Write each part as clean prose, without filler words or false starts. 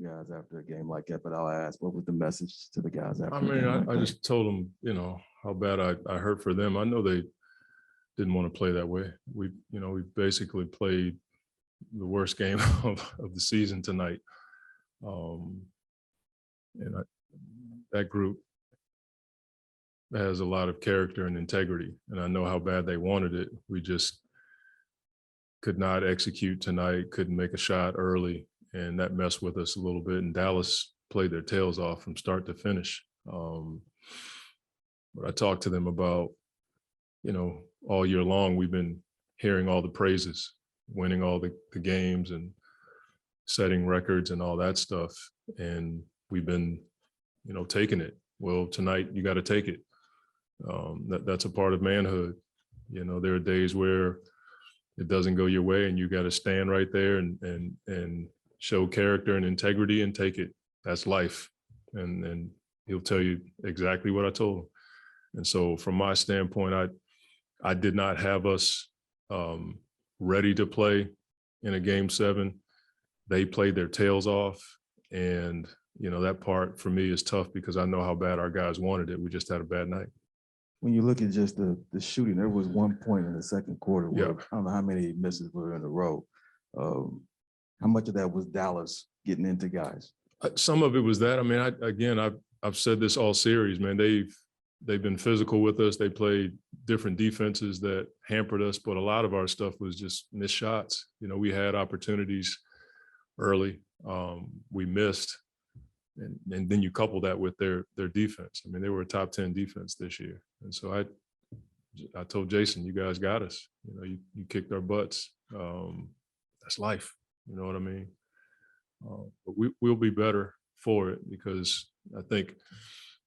guys after a game like that, but I'll ask, what was the message to the guys after? I mean, I just told them, how bad I hurt for them. I know they didn't want to play that way. We basically played the worst game of the season tonight. That group has a lot of character and integrity, and I know how bad they wanted it. We just could not execute tonight, couldn't make a shot early, and that messed with us a little bit. And Dallas played their tails off from start to finish. But I talked to them about, all year long, we've been hearing all the praises, winning all the games and setting records and all that stuff. And we've been, taking it. Well, tonight you got to take it. That's a part of manhood. There are days where it doesn't go your way and you got to stand right there and show character and integrity and take it. That's life. And he'll tell you exactly what I told him. And so from my standpoint, I did not have us ready to play in a game 7. They played their tails off. And, that part for me is tough because I know how bad our guys wanted it. We just had a bad night. When you look at just the shooting, there was one point in the second quarter where I don't know how many misses were in a row. How much of that was Dallas getting into guys? Some of it was that. I mean, I've said this all series, man. They've been physical with us. They played different defenses that hampered us, but a lot of our stuff was just missed shots. We had opportunities early. We missed. And then you couple that with their defense. I mean, they were a top 10 defense this year. And so I told Jason, you guys got us. You kicked our butts. That's life. You know what I mean? But we'll be better for it because I think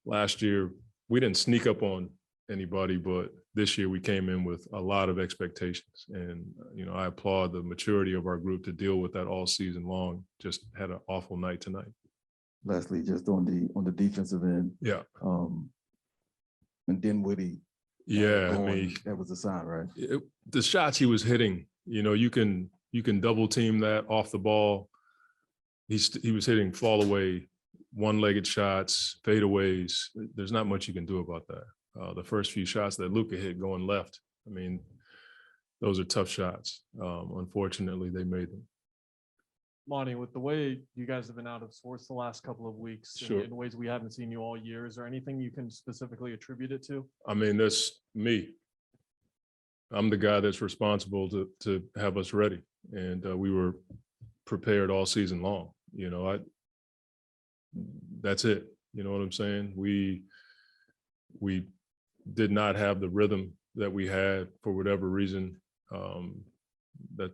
last year we didn't sneak up on anybody, but this year we came in with a lot of expectations. And, I applaud the maturity of our group to deal with that all season long. Just had an awful night tonight. Leslie, just on the defensive end. Yeah. And Dinwiddie. Yeah, I mean, that was a sign, right? The shots he was hitting, you can double team that off the ball. He was hitting fall away, one-legged shots, fadeaways. There's not much you can do about that. The first few shots that Luka hit going left, I mean, those are tough shots. Unfortunately, they made them. Monty, with the way you guys have been out of sorts the last couple of weeks, sure, in ways we haven't seen you all year, is there anything you can specifically attribute it to? I mean, that's me. I'm the guy that's responsible to have us ready, and we were prepared all season long. That's it. You know what I'm saying? We did not have the rhythm that we had for whatever reason.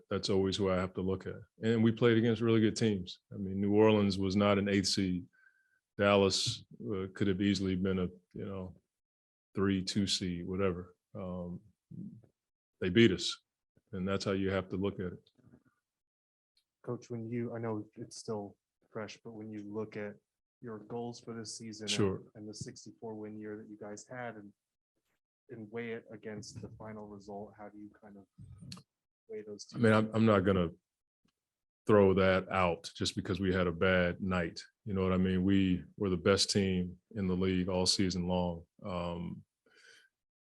That's always who I have to look at. And we played against really good teams. I mean, New Orleans was not an 8th seed. Dallas could have easily been a 3-2 seed, whatever. They beat us, and that's how you have to look at it. Coach, I know it's still fresh, but when you look at your goals for this season, sure, and the 64-win year that you guys had, and weigh it against the final result, how do you kind of weigh those two? I mean, I'm not going to throw that out just because we had a bad night. You know what I mean? We were the best team in the league all season long.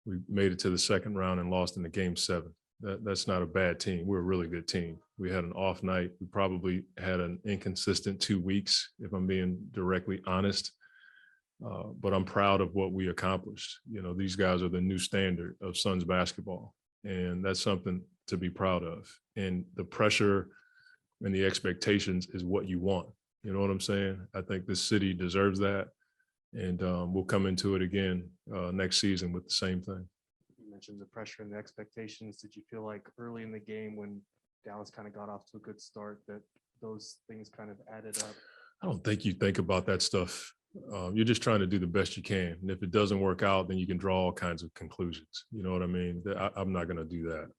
We made it to the second round and lost in the game 7. That's not a bad team. We're a really good team. We had an off night. We probably had an inconsistent 2 weeks, if I'm being directly honest. But I'm proud of what we accomplished. These guys are the new standard of Suns basketball, and that's something to be proud of. And the pressure and the expectations is what you want. You know what I'm saying? I think this city deserves that. And we'll come into it again next season with the same thing. You mentioned the pressure and the expectations. Did you feel like early in the game when Dallas kind of got off to a good start that those things kind of added up? I don't think you think about that stuff. You're just trying to do the best you can. And if it doesn't work out, then you can draw all kinds of conclusions. You know what I mean? I'm not going to do that.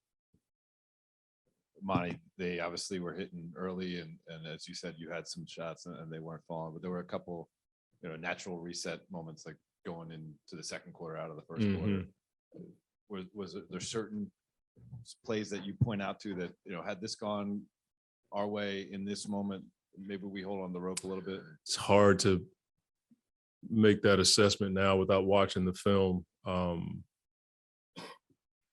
Monty, they obviously were hitting early, and as you said, you had some shots and they weren't falling, but there were a couple, natural reset moments, like going into the second quarter out of the first quarter. Was there certain plays that you point out to that, had this gone our way in this moment, maybe we hold on the rope a little bit? It's hard to make that assessment now without watching the film.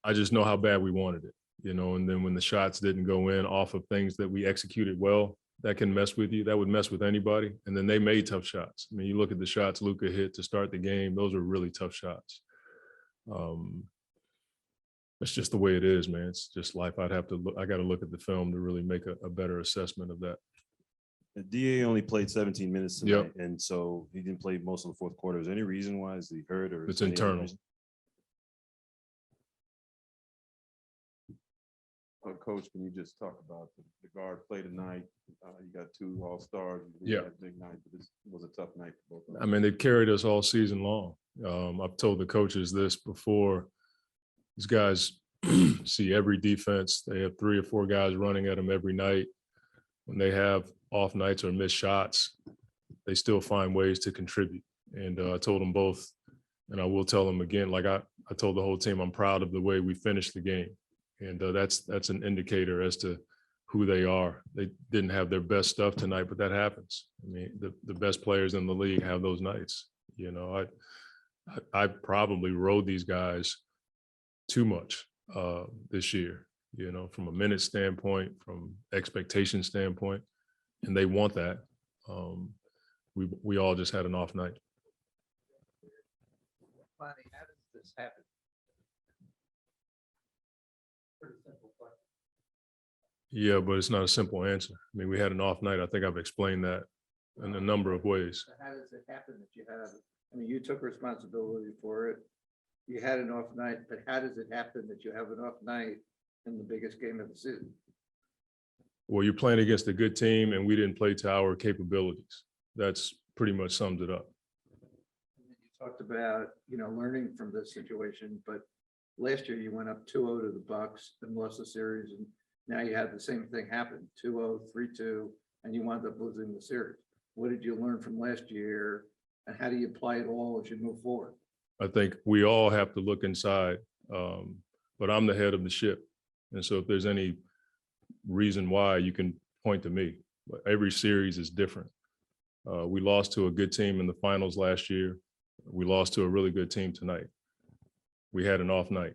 I just know how bad we wanted it, you know, and then when the shots didn't go in off of things that we executed well, that can mess with you. That would mess with anybody. And then they made tough shots. I mean, you look at the shots Luka hit to start the game, those are really tough shots. It's just the way it is, man. It's just life. I got to look at the film to really make a better assessment of that. The DA only played 17 minutes tonight, Yep. and so he didn't play most of the fourth quarter. Is there any reason why? Is he hurt or? is It's there any other internal. reason? Coach, can you just talk about the guard play tonight? You got two all-stars. Yeah. Big night, but this was a tough night for both of them. I mean, they've carried us all season long. I've told the coaches this before. These guys see every defense. They have 3 or 4 guys running at them every night. When they have off nights or missed shots, they still find ways to contribute. And I told them both, and I will tell them again, like I told the whole team, I'm proud of the way we finished the game. And that's an indicator as to who they are. They didn't have their best stuff tonight, but that happens. I mean, the best players in the league have those nights. You know, I probably rode these guys too much this year, you know, from a minute standpoint, from expectation standpoint, and they want that. We all just had an off night. Monty, how does this happen? Pretty simple question. Yeah, but it's not a simple answer. I mean, we had an off night. I think I've explained that in a number of ways. So how does it happen that you have, I mean, you took responsibility for it. You had an off night, but how does it happen that you have an off night in the biggest game of the season? Well, you're playing against a good team and we didn't play to our capabilities. That's pretty much sums it up. And then you talked about, you know, learning from this situation, but last year you went up 2-0 to the Bucks and lost the series, and now you had the same thing happen, 2-0, 3-2, and you wound up losing the series. What did you learn from last year, and how do you apply it all as you move forward? I think we all have to look inside, but I'm the head of the ship. And so if there's any reason why, you can point to me. But every series is different. We lost to a good team in the finals last year. We lost to a really good team tonight. We had an off night.